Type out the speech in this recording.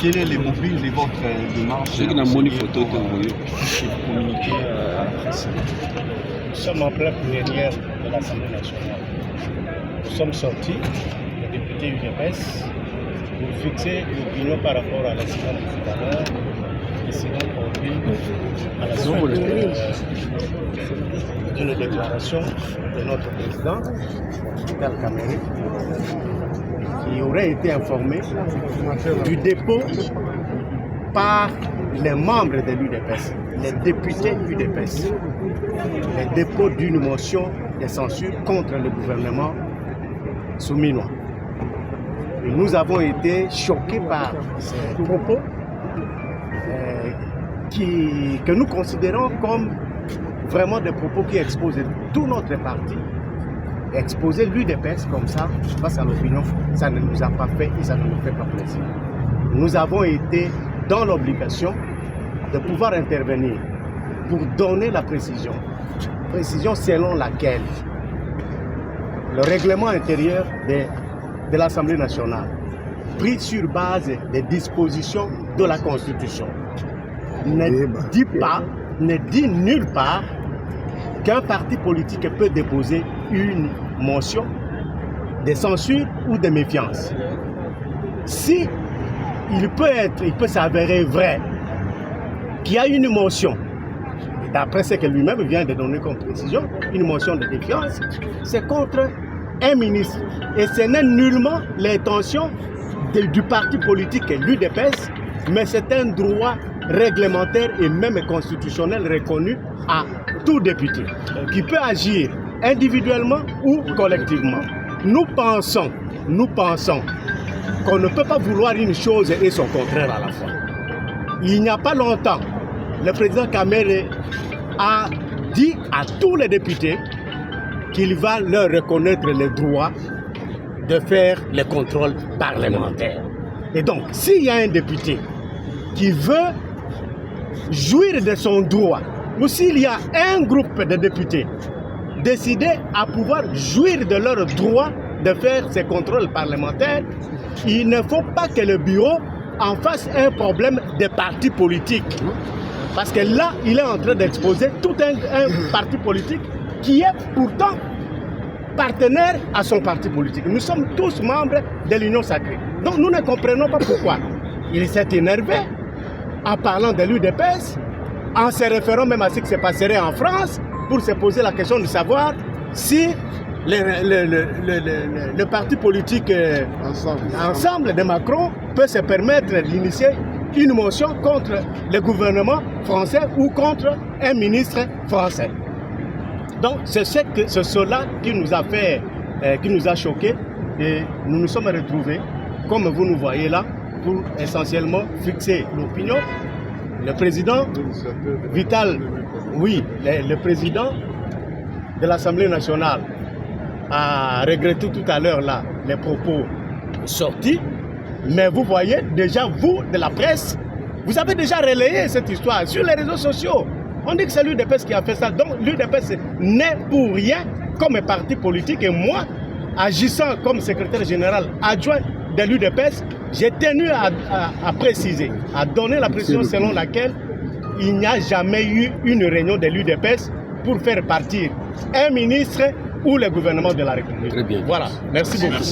quel est le mobile de votre démarche? C'est une monnaie photo que vous voyez. Communiquer à la presse. Nous sommes en pleine plénière de l'Assemblée nationale. Nous sommes sortis, les députés UDPS, pour fixer l'opinion par rapport à l'incident de tout à l'heure, incident conduit à la suite d'une déclaration de notre président, Vital Kamerhe, qui aurait été informé du dépôt par les membres de l'UDPS, les députés UDPS, le dépôt d'une motion de censure contre le gouvernement souminois. Et nous avons été choqués par ces propos que nous considérons comme vraiment des propos qui exposent tout notre parti. Exposer l'UDPS comme ça, face à l'opinion, ça ne nous a pas fait et ça ne nous fait pas plaisir. Nous avons été dans l'obligation de pouvoir intervenir pour donner la précision selon laquelle le règlement intérieur de l'Assemblée nationale, pris sur base des dispositions de la Constitution, ne dit nulle part qu'un parti politique peut déposer une motion de censure ou de méfiance. Si il peut s'avérer vrai qu'il y a une motion, d'après ce que lui-même vient de donner comme précision, une motion de défiance, c'est contre un ministre. Et ce n'est nullement l'intention du parti politique l'UDPS, mais c'est un droit réglementaire et même constitutionnel reconnu à tout député, qui peut agir individuellement ou collectivement. Nous pensons qu'on ne peut pas vouloir une chose et son contraire à la fois. Il n'y a pas longtemps, le président Kamerhe a dit à tous les députés qu'il va leur reconnaître le droit de faire le contrôle parlementaire. Et donc, s'il y a un député qui veut jouir de son droit, ou s'il y a un groupe de députés décidés à pouvoir jouir de leur droit de faire ces contrôles parlementaires, il ne faut pas que le bureau en fasse un problème de parti politique. Parce que là, il est en train d'exposer tout un parti politique qui est pourtant partenaire à son parti politique. Nous sommes tous membres de l'Union sacrée. Donc nous ne comprenons pas pourquoi il s'est énervé en parlant de l'UDPS, en se référant même à ce qui se passerait en France, pour se poser la question de savoir si le parti politique ensemble de Macron peut se permettre d'initier une motion contre le gouvernement français ou contre un ministre français. Donc c'est cela qui nous a fait, qui nous a choqués, et nous nous sommes retrouvés, comme vous nous voyez là, pour essentiellement fixer l'opinion. Le président Vital, oui, le président de l'Assemblée nationale a regretté tout à l'heure là les propos sortis, mais vous voyez déjà, vous de la presse, vous avez déjà relayé cette histoire sur les réseaux sociaux. On dit que c'est l'UDPS qui a fait ça, donc l'UDPS n'est pour rien comme parti politique, et moi, agissant comme secrétaire général adjoint de l'UDPS, j'ai tenu à préciser, à donner la précision selon laquelle il n'y a jamais eu une réunion de l'UDPS pour faire partir un ministre ou le gouvernement de la République. Très bien. Voilà, merci beaucoup.